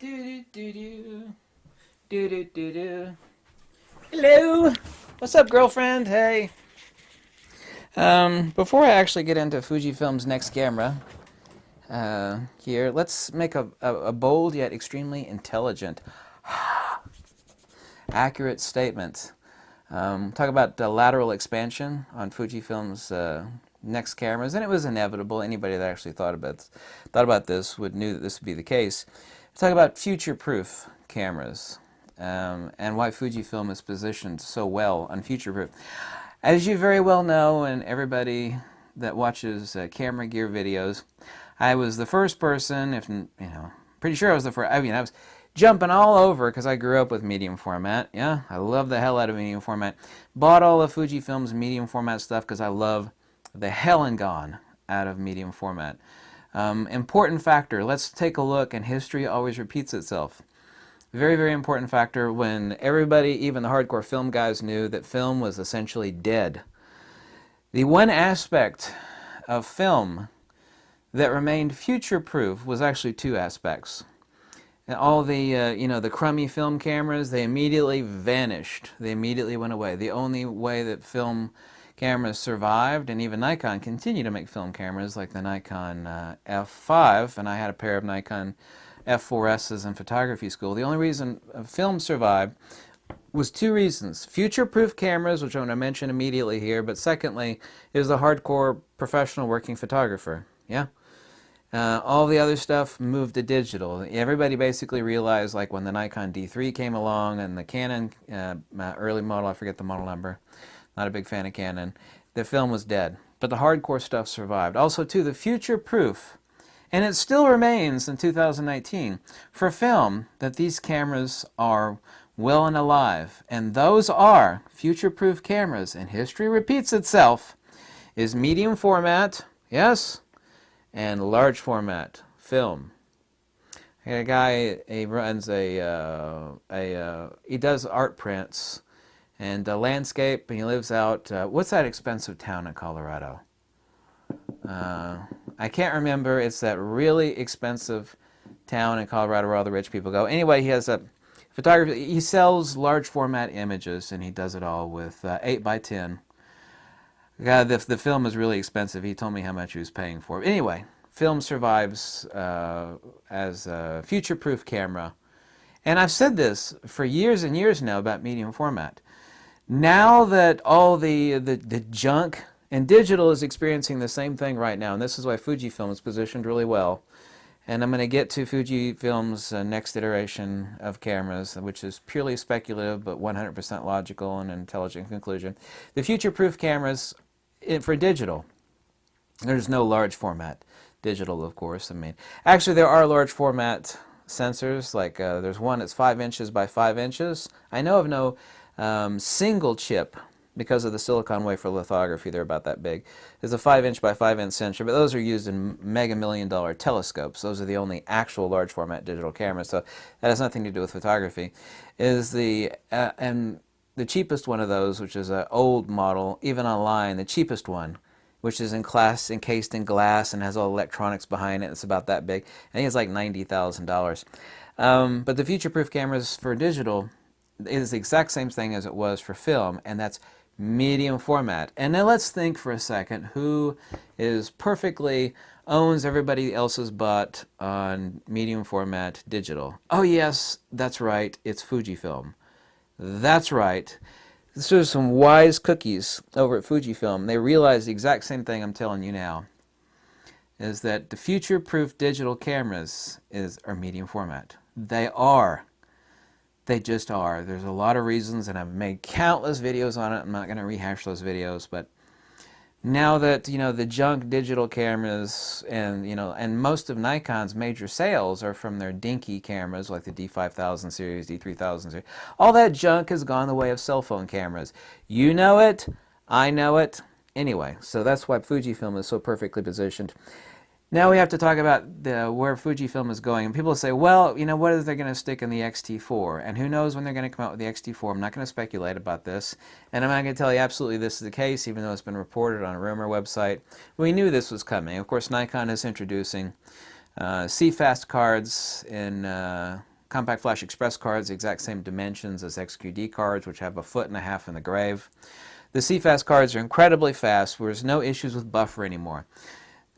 Do do do do do do do. Hello, what's up, girlfriend? Hey. Before I actually get into Fujifilm's next camera, here, let's make a bold yet extremely intelligent, accurate statement. Talk about lateral expansion on Fujifilm's next cameras, and it was inevitable. Anybody that actually thought about this would knew that this would be the case. Talk about future-proof cameras, and why Fujifilm is positioned so well on future-proof. As you very well know, and everybody that watches camera gear videos, I was the first person, if you know, pretty sure I was the first. I mean, I was jumping all over because I grew up with medium format. Yeah, I love the hell out of medium format. Bought all of Fujifilm's medium format stuff because I love the hell and gone out of medium format. Important factor. Let's take a look, and history always repeats itself. Very, very important factor when everybody, even the hardcore film guys, knew that film was essentially dead. The one aspect of film that remained future-proof was actually two aspects. And all the, the crummy film cameras, they immediately vanished. They immediately went away. The only way that film cameras survived, and even Nikon continued to make film cameras, like the Nikon F5, and I had a pair of Nikon F4Ss in photography school. The only reason film survived was two reasons. Future-proof cameras, which I'm going to mention immediately here, but secondly, is the hardcore professional working photographer. Yeah? All the other stuff moved to digital. Everybody basically realized, like when the Nikon D3 came along and the Canon early model, I forget the model number, not a big fan of Canon, the film was dead. But the hardcore stuff survived. Also, too, the future-proof, and it still remains in 2019, for film, that these cameras are well and alive. And those are future-proof cameras. And history repeats itself, is medium format, yes, and large format film. I got a guy, he runs he does art prints and landscape, and he lives out, what's that expensive town in Colorado? I can't remember. It's that really expensive town in Colorado where all the rich people go. Anyway, he has a photography. He sells large format images, and he does it all with 8 by 10. God, the film is really expensive. He told me how much he was paying for it. Anyway, film survives as a future-proof camera. And I've said this for years and years now about medium format. Now that all the junk, and digital is experiencing the same thing right now, and this is why Fujifilm is positioned really well. And I'm going to get to Fujifilm's next iteration of cameras, which is purely speculative but 100% logical and intelligent conclusion. The future-proof cameras for digital. There's no large format digital, of course. I mean, actually, there are large format sensors. Like there's one that's 5 inches by 5 inches. I know of no single chip, because of the silicon wafer lithography, they're about that big. There's a 5-inch by 5-inch sensor, but those are used in mega million-dollar telescopes. Those are the only actual large format digital cameras, so that has nothing to do with photography. Is the and the cheapest one of those, which is an old model, even online, the cheapest one, which is encased in glass and has all electronics behind it. It's about that big. I think it's like $90,000. But the future-proof cameras for digital is the exact same thing as it was for film, and that's medium format. And then let's think for a second who is perfectly owns everybody else's butt on medium format digital. Oh yes, that's right, it's Fujifilm. That's right. This is some wise cookies over at Fujifilm. They realize the exact same thing I'm telling you now, is that the future-proof digital cameras are medium format. They are. They just are. There's a lot of reasons, and I've made countless videos on it. I'm not going to rehash those videos, but now that, the junk digital cameras and most of Nikon's major sales are from their dinky cameras like the D5000 series, D3000 series. All that junk has gone the way of cell phone cameras. You know it. I know it. Anyway, so that's why Fujifilm is so perfectly positioned. Now we have to talk about where Fujifilm is going. And people say, well, what is they going to stick in the X-T4? And who knows when they're going to come out with the X-T4? I'm not going to speculate about this. And I'm not going to tell you absolutely this is the case, even though it's been reported on a rumor website. We knew this was coming. Of course, Nikon is introducing CFast cards and Compact Flash Express cards, the exact same dimensions as XQD cards, which have 1.5 feet in the grave. The CFast cards are incredibly fast. There's no issues with buffer anymore.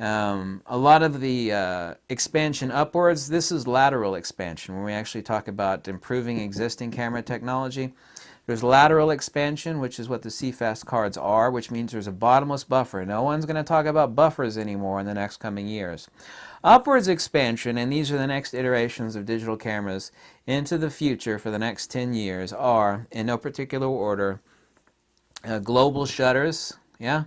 A lot of the expansion upwards, this is lateral expansion, when we actually talk about improving existing camera technology. There's lateral expansion, which is what the CFast cards are, which means there's a bottomless buffer. No one's going to talk about buffers anymore in the next coming years. Upwards expansion, and these are the next iterations of digital cameras into the future for the next 10 years, are, in no particular order, global shutters, yeah?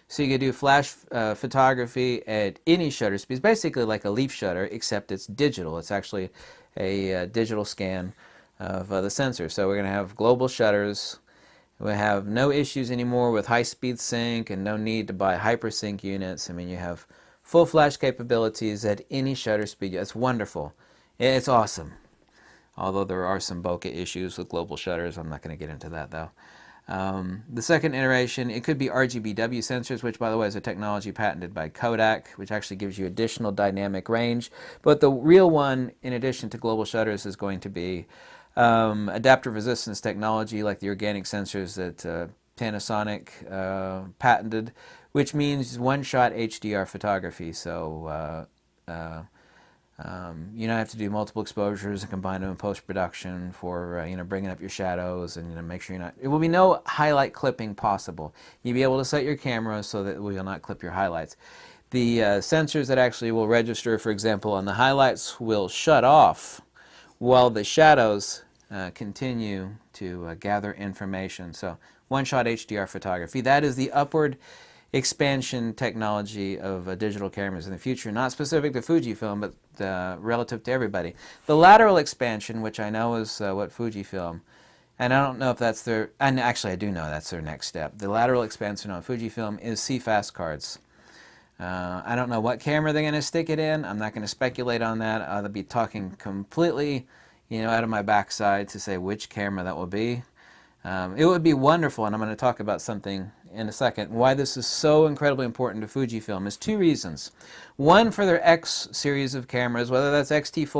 So you can do flash photography at any shutter speed. It's basically like a leaf shutter, except it's digital. It's actually a digital scan of the sensor. So we're going to have global shutters. We have no issues anymore with high-speed sync and no need to buy hypersync units. I mean, you have full flash capabilities at any shutter speed. It's wonderful. It's awesome. Although there are some bokeh issues with global shutters. I'm not going to get into that, though. The second iteration, it could be RGBW sensors, which, by the way, is a technology patented by Kodak, which actually gives you additional dynamic range. But the real one, in addition to global shutters, is going to be adaptive resistance technology, like the organic sensors that Panasonic patented, which means one-shot HDR photography. So you don't have to do multiple exposures and combine them in post-production for bringing up your shadows and make sure you're not. It will be no highlight clipping possible. You'll be able to set your camera so that it will not clip your highlights. The sensors that actually will register, for example, on the highlights will shut off while the shadows continue to gather information. So one-shot HDR photography. That is the upward expansion technology of digital cameras in the future, not specific to Fujifilm, but relative to everybody. The lateral expansion, which I know is what Fujifilm, and I don't know if that's their, and actually I do know that's their next step. The lateral expansion on Fujifilm is CFast cards. I don't know what camera they're going to stick it in. I'm not going to speculate on that. I'll be talking completely, out of my backside to say which camera that will be. It would be wonderful, and I'm going to talk about something in a second, why this is so incredibly important to Fujifilm is two reasons. One, for their X series of cameras, whether that's X-T4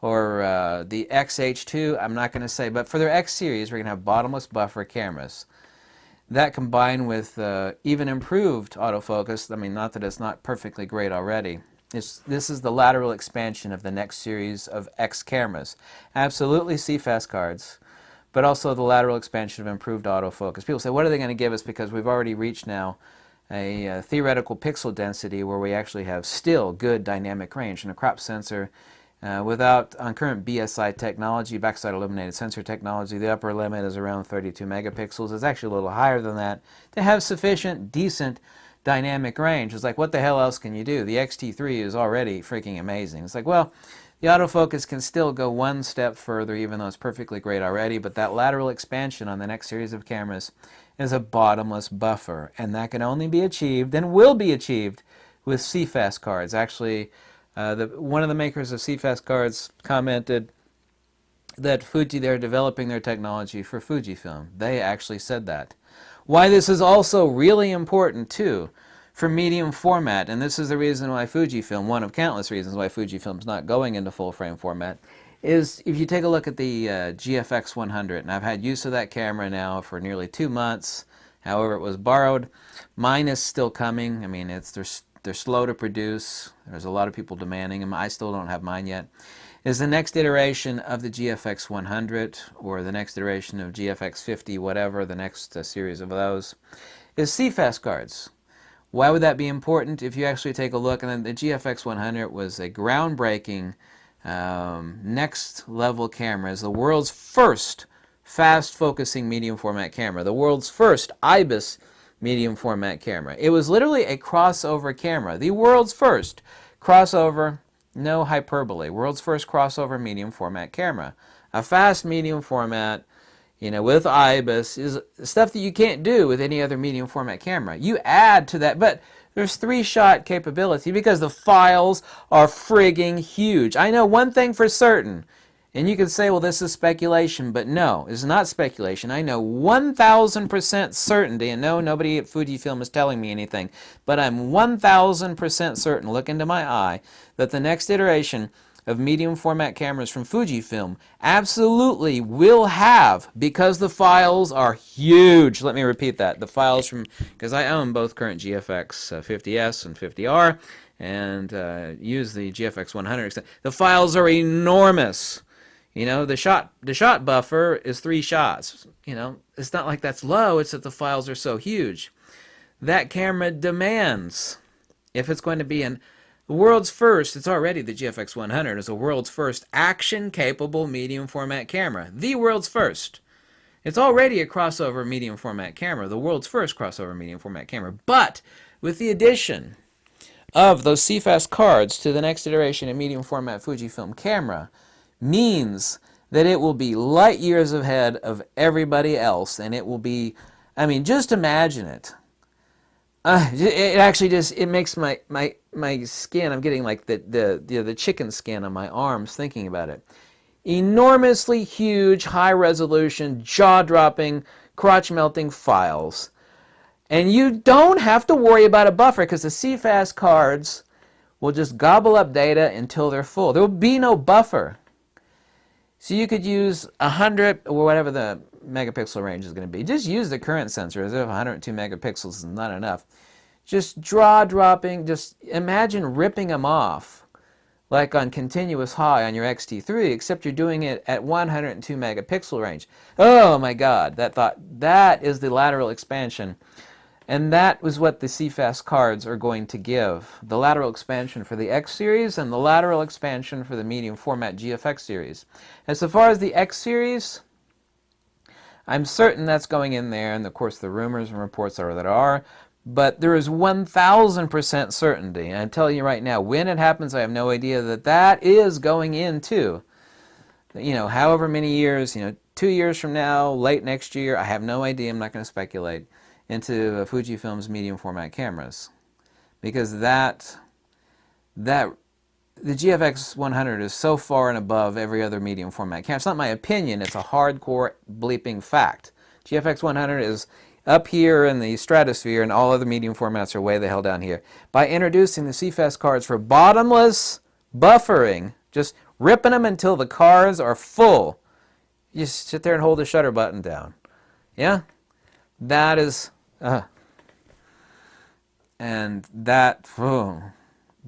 or the XH2, I'm not going to say, but for their X series, we're going to have bottomless buffer cameras. That combined with even improved autofocus, I mean, not that it's not perfectly great already. This is the lateral expansion of the next series of X cameras. Absolutely CFast cards, but also the lateral expansion of improved autofocus. People say, what are they going to give us? Because we've already reached now a theoretical pixel density where we actually have still good dynamic range. And a crop sensor, on current BSI technology, backside illuminated sensor technology, the upper limit is around 32 megapixels. It's actually a little higher than that to have sufficient, decent dynamic range. It's like, what the hell else can you do? The XT3 is already freaking amazing. It's like, well, the autofocus can still go one step further, even though it's perfectly great already, but that lateral expansion on the next series of cameras is a bottomless buffer, and that can only be achieved, and will be achieved, with CFast cards. Actually, one of the makers of CFast cards commented that they're developing their technology for Fujifilm. They actually said that. Why this is also really important, too, for medium format, and this is the reason why Fujifilm, one of countless reasons why Fujifilm's not going into full frame format, is if you take a look at the GFX 100, and I've had use of that camera now for nearly 2 months, however it was borrowed. Mine is still coming. I mean, they're slow to produce. There's a lot of people demanding them. I still don't have mine yet. Is the next iteration of the GFX 100, or the next iteration of GFX 50, whatever, the next series of those, is CFast cards. Why would that be important? If you actually take a look, and then the GFX 100 was a groundbreaking next level camera. It's the world's first fast focusing medium format camera, the world's first IBIS medium format camera. It was literally a crossover camera, the world's first crossover, no hyperbole, world's first crossover medium format camera. A fast medium format, with IBIS, is stuff that you can't do with any other medium format camera. You add to that, but there's 3-shot capability because the files are frigging huge. I know one thing for certain. And you could say, well, this is speculation, but no, it's not speculation. I know 1,000% certainty, and no, nobody at Fujifilm is telling me anything, but I'm 1,000% certain, look into my eye, that the next iteration of medium format cameras from Fujifilm absolutely will have, because the files are huge. Let me repeat that. The files from, because I own both current GFX 50S and 50R, and use the GFX 100. The files are enormous. You know, the shot buffer is 3 shots. You know, it's not like that's low, it's that the files are so huge. That camera demands, if it's going to be the world's first, it's already the GFX 100, is the world's first action-capable medium format camera. The world's first. It's already a crossover medium format camera, the world's first crossover medium format camera. But with the addition of those CFast cards to the next iteration of medium format Fujifilm camera, means that it will be light years ahead of everybody else, and it will be, I mean, just imagine it. It actually just, it makes my skin, I'm getting like the chicken skin on my arms thinking about it. Enormously huge, high resolution, jaw-dropping, crotch-melting files. And you don't have to worry about a buffer, because the CFast cards will just gobble up data until they're full. There will be no buffer. So you could use 100, or whatever the megapixel range is going to be. Just use the current sensor, as if 102 megapixels is not enough. Just jaw-dropping, just imagine ripping them off, like on continuous high on your XT3, except you're doing it at 102 megapixel range. Oh my God, that is the lateral expansion. And that was what the CFast cards are going to give. The lateral expansion for the X series and the lateral expansion for the medium format GFX series. As far as the X series, I'm certain that's going in there, and of course the rumors and reports are that are, but there is 1,000% certainty. And I tell you right now, when it happens, I have no idea, that is going into, you know, however many years, you know, 2 years from now, late next year, I have no idea, I'm not going to speculate, into Fujifilm's medium format cameras, because the GFX 100 is so far and above every other medium format camera. It's not my opinion, it's a hardcore bleeping fact. GFX 100 is up here in the stratosphere, and all other medium formats are way the hell down here. By introducing the CFast cards for bottomless buffering, just ripping them until the cards are full, you just sit there and hold the shutter button down. Yeah? That is, and that,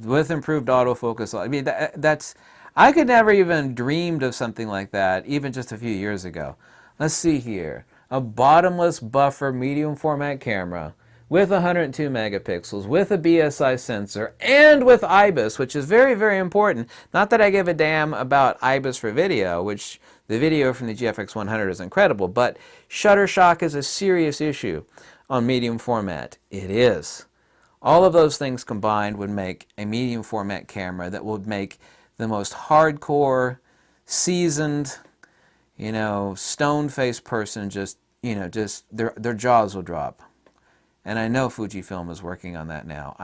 with improved autofocus, I mean, that's, I could never even dreamed of something like that, even just a few years ago. Let's see here. A bottomless buffer medium format camera with 102 megapixels, with a BSI sensor, and with IBIS, which is very, very important. Not that I give a damn about IBIS for video, which the video from the GFX 100 is incredible, but shutter shock is a serious issue on medium format. It is. All of those things combined would make a medium format camera that would make the most hardcore, seasoned, you know, stone-faced person just, you know, just their jaws will drop. And I know Fujifilm is working on that now.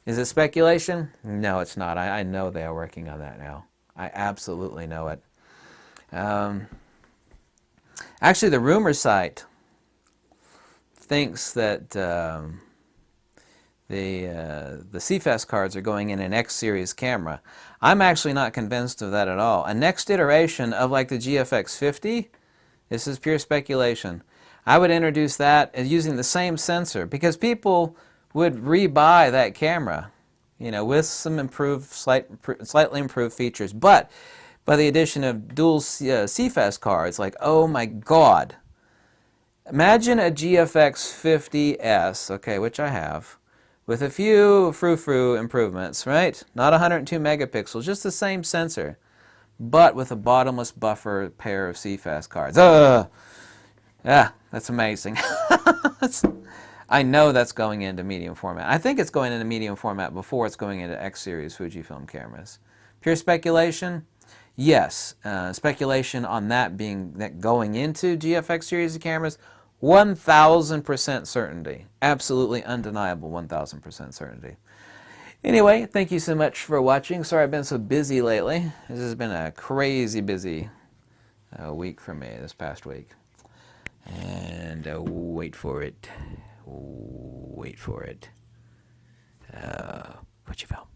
Is it speculation? No, it's not. I know they are working on that now. I absolutely know it. Actually, the rumor site thinks that the CFast cards are going in an X series camera. I'm actually not convinced of that at all. A next iteration of like the GFX 50, this is pure speculation. I would introduce that as using the same sensor, because people would rebuy that camera, you know, with some slightly improved features. But by the addition of dual CFast cards, like, oh my God. Imagine a GFX 50S, okay, which I have, with a few frou-frou improvements, right? Not 102 megapixels, just the same sensor, but with a bottomless buffer pair of CFast cards. Yeah, that's amazing. I know that's going into medium format. I think it's going into medium format before it's going into X series Fujifilm cameras. Pure speculation? Yes. Speculation on that being that going into GFX series of cameras, 1,000% certainty. Absolutely undeniable 1,000% certainty. Anyway, thank you so much for watching. Sorry I've been so busy lately. This has been a crazy busy week for me this past week. And wait for it. Wait for it. Fujifilm.